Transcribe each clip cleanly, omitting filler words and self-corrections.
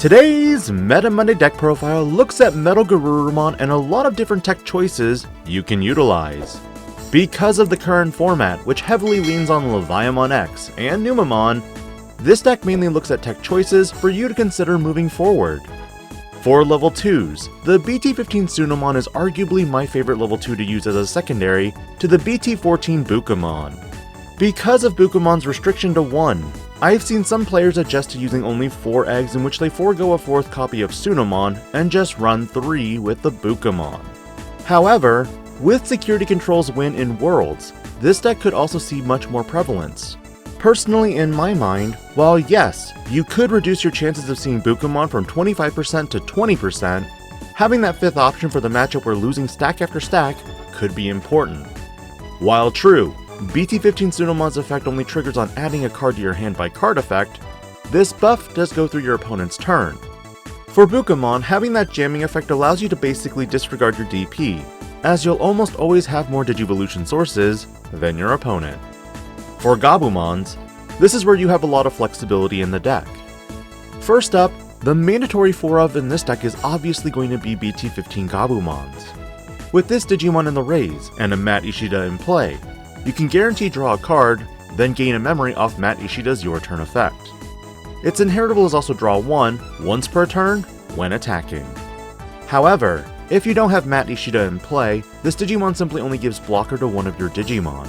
Today's Meta Monday deck profile looks at Metalgarurumon and a lot of different tech choices you can utilize. Because of the current format, which heavily leans on Leviamon X and Numamon, this deck mainly looks at tech choices for you to consider moving forward. For level 2s, the BT15 Tsunomon is arguably my favorite level 2 to use as a secondary to the BT14 Bukamon. Because of Bukamon's restriction to 1, I've seen some players adjust to using only 4 eggs in which they forego a 4th copy of Tsunomon and just run 3 with the Bukamon. However, with security controls win in Worlds, this deck could also see much more prevalence. Personally, in my mind, while yes, you could reduce your chances of seeing Bukamon from 25% to 20%, having that 5th option for the matchup where losing stack after stack could be important. While true, BT15 Tsunomon's effect only triggers on adding a card to your hand by card effect, this buff does go through your opponent's turn. For Bukamon, having that jamming effect allows you to basically disregard your DP, as you'll almost always have more Digivolution sources than your opponent. For Gabumons, this is where you have a lot of flexibility in the deck. First up, the mandatory 4 of in this deck is obviously going to be BT15 Gabumons. With this Digimon in the raise and a Matt Ishida in play, you can guarantee draw a card, then gain a memory off Matt Ishida's Your Turn effect. Its inheritable is also draw 1 once per turn when attacking. However, if you don't have Matt Ishida in play, this Digimon simply only gives blocker to one of your Digimon.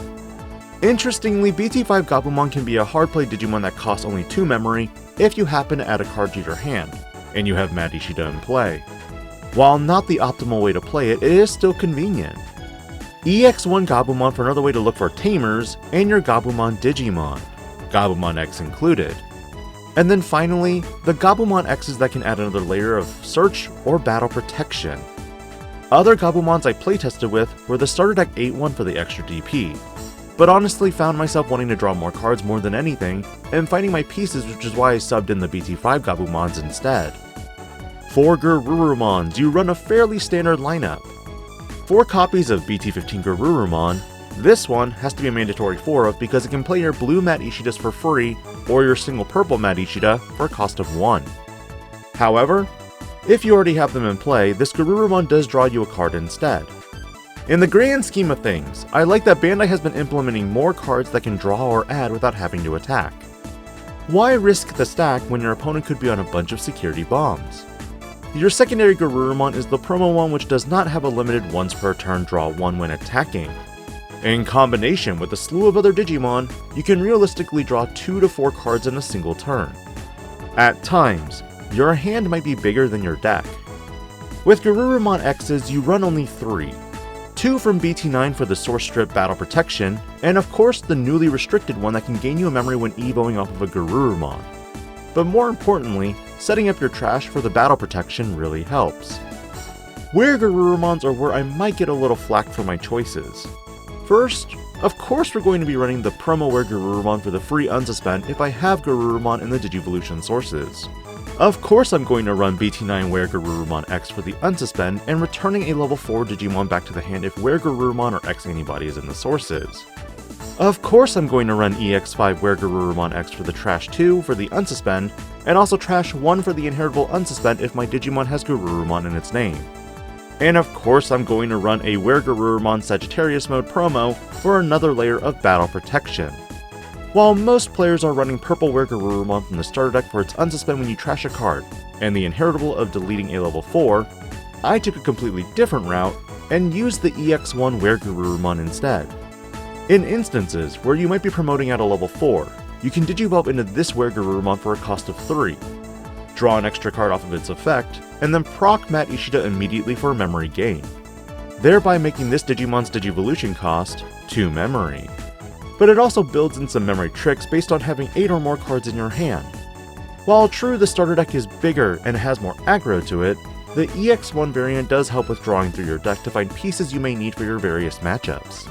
Interestingly, BT5 Gabumon can be a hard play Digimon that costs only 2 memory if you happen to add a card to your hand, and you have Matt Ishida in play. While not the optimal way to play it, it is still convenient. EX1 Gabumon for another way to look for Tamers and your Gabumon Digimon, Gabumon X included. And then finally, the Gabumon X's that can add another layer of search or battle protection. Other Gabumons I playtested with were the starter deck 8-1 for the extra DP, but honestly found myself wanting to draw more cards more than anything, and finding my pieces, which is why I subbed in the BT5 Gabumons instead. For Garurumons, you run a fairly standard lineup. 4 copies of BT15 Garurumon, this one has to be a mandatory 4 of because it can play your blue Matt Ishidas for free or your single purple Matt Ishida for a cost of 1. However, if you already have them in play, this Garurumon does draw you a card instead. In the grand scheme of things, I like that Bandai has been implementing more cards that can draw or add without having to attack. Why risk the stack when your opponent could be on a bunch of security bombs? Your secondary Garurumon is the promo one, which does not have a limited once per turn draw 1 when attacking. In combination with a slew of other Digimon, you can realistically draw 2 to 4 cards in a single turn. At times, your hand might be bigger than your deck. With Garurumon X's, you run only 3. 2 from BT9 for the Source Strip Battle Protection, and of course the newly restricted one that can gain you a memory when evoing off of a Garurumon. But more importantly, setting up your trash for the battle protection really helps. Weregarurumons are where I might get a little flack for my choices. First, of course we're going to be running the promo Weregarurumon for the free unsuspend if I have Garurumon in the Digivolution sources. Of course I'm going to run BT9 Weregarurumon X for the unsuspend and returning a level 4 Digimon back to the hand if Weregarurumon or x-antibody is in the sources. Of course I'm going to run EX5 Weregarurumon X for the trash 2 for the unsuspend, and also trash 1 for the inheritable unsuspend if my Digimon has Garurumon in its name. And of course I'm going to run a Weregarurumon Sagittarius mode promo for another layer of battle protection. While most players are running purple Weregarurumon from the starter deck for its unsuspend when you trash a card, and the inheritable of deleting a level 4, I took a completely different route and used the EX1 Weregarurumon instead. In instances where you might be promoting at a level 4, you can Digivolve into this Weregarurumon for a cost of 3, draw an extra card off of its effect, and then proc Matt Ishida immediately for a memory gain, thereby making this Digimon's Digivolution cost 2 memory. But it also builds in some memory tricks based on having 8 or more cards in your hand. While true the starter deck is bigger and has more aggro to it, the EX1 variant does help with drawing through your deck to find pieces you may need for your various matchups.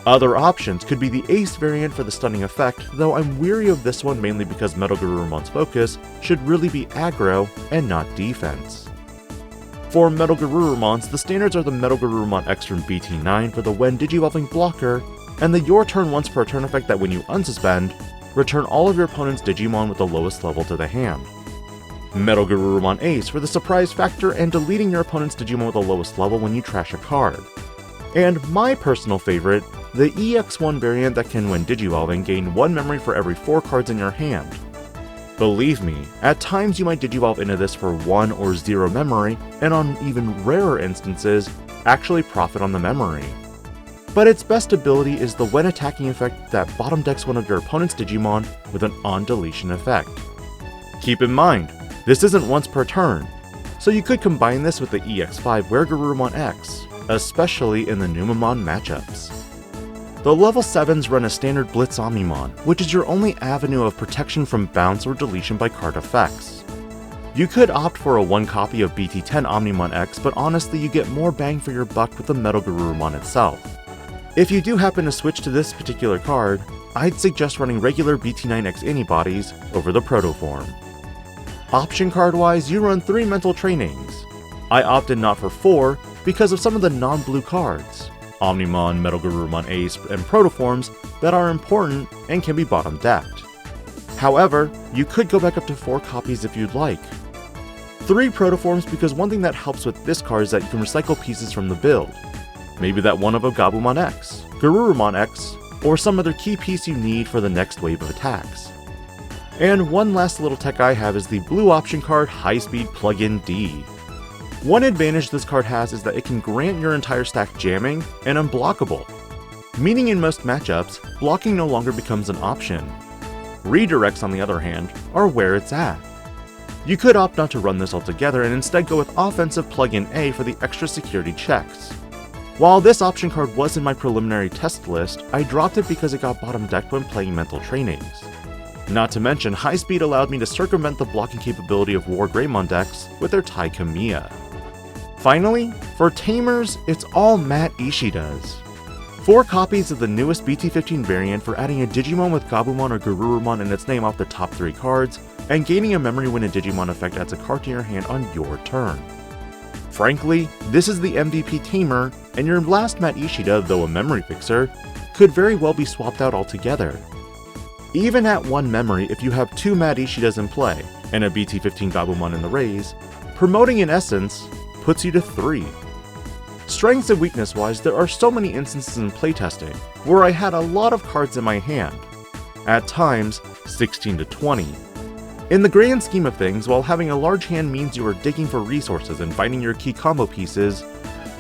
Other options could be the Ace variant for the stunning effect, though I'm weary of this one mainly because Metalgarurumon's focus should really be aggro and not defense. For Metalgarurumons, the standards are the Metalgarurumon X from BT9 for the when Digivolving blocker, and the Your Turn once per turn effect that when you unsuspend, return all of your opponent's Digimon with the lowest level to the hand. Metalgarurumon Ace for the surprise factor and deleting your opponent's Digimon with the lowest level when you trash a card. And my personal favorite, the EX1 variant that can, when Digivolving, gain 1 memory for every 4 cards in your hand. Believe me, at times you might Digivolve into this for 1 or 0 memory, and on even rarer instances, actually profit on the memory. But its best ability is the when attacking effect that bottom decks one of your opponent's Digimon with an on-deletion effect. Keep in mind, this isn't once per turn, so you could combine this with the EX5 weregarurumon X, especially in the tsunomon matchups. The level 7s run a standard Blitz Omnimon, which is your only avenue of protection from bounce or deletion by card effects. You could opt for a 1 copy of BT10 Omnimon X, but honestly you get more bang for your buck with the Metalgarurumon itself. If you do happen to switch to this particular card, I'd suggest running regular BT9 x-antibodies over the protoform. Option card wise, you run 3 mental trainings. I opted not for 4 because of some of the non-blue cards, Omnimon, Metalgarurumon Ace, and protoforms that are important and can be bottom decked. However, you could go back up to 4 copies if you'd like. 3 protoforms because one thing that helps with this card is that you can recycle pieces from the build. Maybe that one of a Gabumon X, Garurumon X, or some other key piece you need for the next wave of attacks. And one last little tech I have is the blue option card High Speed Plug-in D. One advantage this card has is that it can grant your entire stack jamming and unblockable, meaning in most matchups, blocking no longer becomes an option. Redirects, on the other hand, are where it's at. You could opt not to run this altogether and instead go with offensive plug-in A for the extra security checks. While this option card was in my preliminary test list, I dropped it because it got bottom decked when playing mental trainings. Not to mention, High Speed allowed me to circumvent the blocking capability of weregarurumon decks with their Tai Kamiya. Finally, for Tamers, it's all Matt Ishidas. 4 copies of the newest BT15 variant for adding a Digimon with Gabumon or Garurumon in its name off the top 3 cards, and gaining a memory when a Digimon effect adds a card to your hand on your turn. Frankly, this is the MVP Tamer, and your last Matt Ishida, though a memory fixer, could very well be swapped out altogether. Even at 1 memory, if you have 2 Matt Ishidas in play, and a BT15 Gabumon in the raise, promoting in essence puts you to 3. Strengths and weakness wise, there are so many instances in playtesting where I had a lot of cards in my hand, at times 16 to 20. In the grand scheme of things, while having a large hand means you are digging for resources and finding your key combo pieces,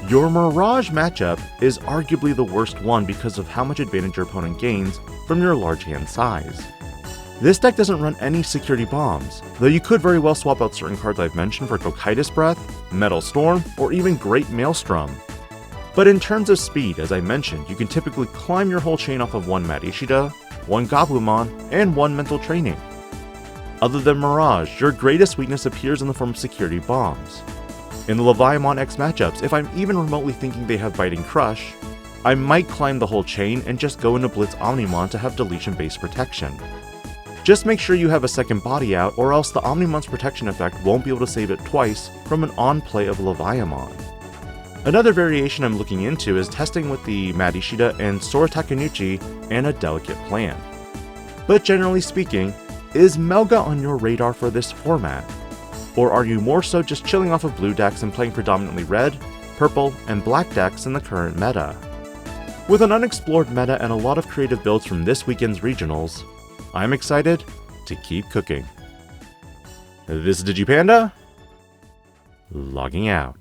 your Mirage matchup is arguably the worst one because of how much advantage your opponent gains from your large hand size. This deck doesn't run any security bombs, though you could very well swap out certain cards I've mentioned for Cocytus Breath, Metal Storm, or even Great Maelstrom. But in terms of speed, as I mentioned, you can typically climb your whole chain off of 1 Matt Ishida, 1 Gabumon, and 1 mental training. Other than Mirage, your greatest weakness appears in the form of security bombs. In the Leviamon X matchups, if I'm even remotely thinking they have Biting Crush, I might climb the whole chain and just go into Blitz Omnimon to have deletion-based protection. Just make sure you have a second body out, or else the Omnimon's protection effect won't be able to save it twice from an on-play of Leviamon. Another variation I'm looking into is testing with the Matt Ishida and Sora Takenuchi and a delicate plan. But generally speaking, is Melga on your radar for this format? Or are you more so just chilling off of blue decks and playing predominantly red, purple, and black decks in the current meta? With an unexplored meta and a lot of creative builds from this weekend's regionals, I'm excited to keep cooking. This is DIGI-PANDA, logging out.